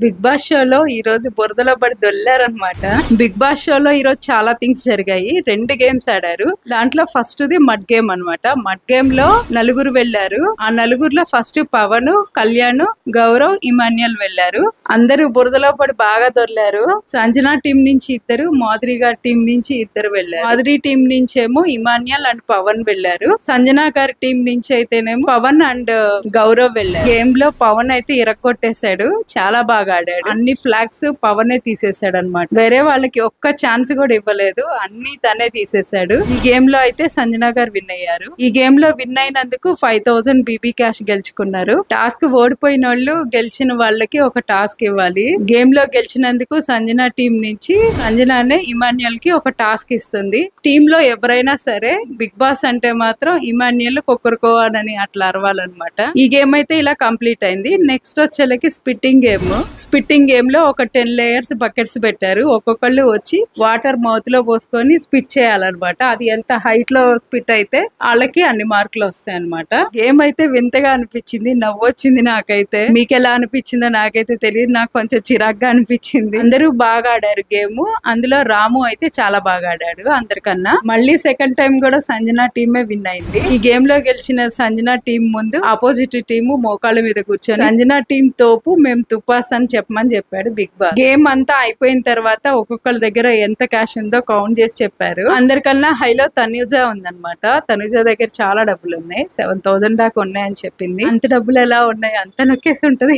Big boss షోలో ఈ రోజు బురదలో పడి దొల్లారనమాట. బిగ్ బాస్ షోలో ఈ రోజు చాలా థింగ్స్ జరిగాయి. 2 గేమ్స్ ఆడారు. దాంట్లో ఫస్ట్ ది మడ్ గేమ్ అనమాట. మడ్ గేమ్ లో నలుగురు వెళ్లారు. ఆ నలుగురులో ఫస్ట్ పవన్, కళ్యాణ్, గౌరవ్, ఇమాన్యుయల్ వెళ్లారు. అందరూ బురదలో పడి బాగా దొర్లారు. సంజన టీం నుంచి ఇద్దరు, మాధురి గారి టీం నుంచి ఇద్దరు వెళ్లారు. మాధురి టీం నుంచి ఏమో ఇమాన్యుయల్ అండ్ పవన్ వెళ్లారు. సంజన గారి టీం నుంచి అయితేనేమో పవన్ అండ్ గౌరవ్ వెళ్లారు. గేమ్ లో పవన్ అయితే ఇరక్కొట్టేశాడు. చాలా బాగా ఆడాడు. అన్ని ఫ్లాగ్స్ పవనే తీసేసాడు అనమాట. వేరే వాళ్ళకి ఒక్క ఛాన్స్ కూడా ఇవ్వలేదు. అన్ని తనే తీసేసాడు. ఈ గేమ్ లో అయితే సంజన గారు విన్ అయ్యారు. ఈ గేమ్ లో విన్ అయినందుకు 5000 బీబీ క్యాష్ గెలుచుకున్నారు. టాస్క్ ఓడిపోయిన వాళ్ళు గెలిచిన వాళ్ళకి ఒక టాస్క్ ఇవ్వాలి. గేమ్ లో గెలిచినందుకు సంజన టీం నుంచి సంజనానే ఇమాన్యుయల్ కి ఒక టాస్క్ ఇస్తుంది. టీమ్ లో ఎవరైనా సరే బిగ్ బాస్ అంటే మాత్రం ఇమాన్యుయల్ కొక్కరుకోవాలని అట్లా అరవాలన్నమాట. ఈ గేమ్ అయితే ఇలా కంప్లీట్ అయింది. నెక్స్ట్ వచ్చేలకి స్పిట్టింగ్ గేమ్. స్పిట్టింగ్ గేమ్ లో ఒక 10 లేయర్స్ బకెట్స్ పెట్టారు. ఒక్కొక్కళ్ళు వచ్చి వాటర్ మౌత్ లో పోసుకొని స్పిట్ చేయాలన్నమాట. అది ఎంత హైట్ లో స్పిట్ అయితే వాళ్ళకి అన్ని మార్కులు వస్తాయి అనమాట. గేమ్ అయితే వింతగా అనిపించింది. నవ్వొచ్చింది నాకైతే. మీకు ఎలా అనిపించిందో నాకైతే తెలియదు. నాకు కొంచెం చిరాగ్గా అనిపించింది. అందరూ బాగా ఆడారు గేమ్. అందులో రాము అయితే చాలా బాగా ఆడాడు అందరికన్నా. మళ్ళీ సెకండ్ టైం కూడా సంజన టీమే విన్ అయింది. ఈ గేమ్ లో గెలిచిన సంజన టీం ముందు ఆపోజిట్ టీము మోకాళ్ళ మీద కూర్చొని సంజన టీం తోపు, మేము తుపాస్ అని చెప్పమని చెప్పాడు బిగ్ బాస్. గేమ్ అంతా అయిపోయిన తర్వాత ఒక్కొక్కరి దగ్గర ఎంత క్యాష్ ఉందో కౌంట్ చేసి చెప్పారు. అందరికన్నా హైలో తనుజ ఉందన్నమాట. తనుజ దగ్గర చాలా డబ్బులు ఉన్నాయి. 7000 దాకా ఉన్నాయని చెప్పింది. అంత డబ్బులు ఎలా ఉన్నాయి? అంత నొక్కేసి ఉంటది.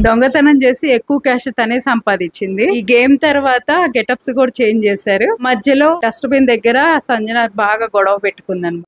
దొంగతనం చేసి ఎక్కువ క్యాష్ తనే సంపాదించింది. ఈ గేమ్ తర్వాత గెటప్స్ కూడా చేంజ్ చేశారు. మధ్యలో డస్ట్బిన్ దగ్గర సంజన బాగా గొడవ పెట్టుకుందన్నమాట.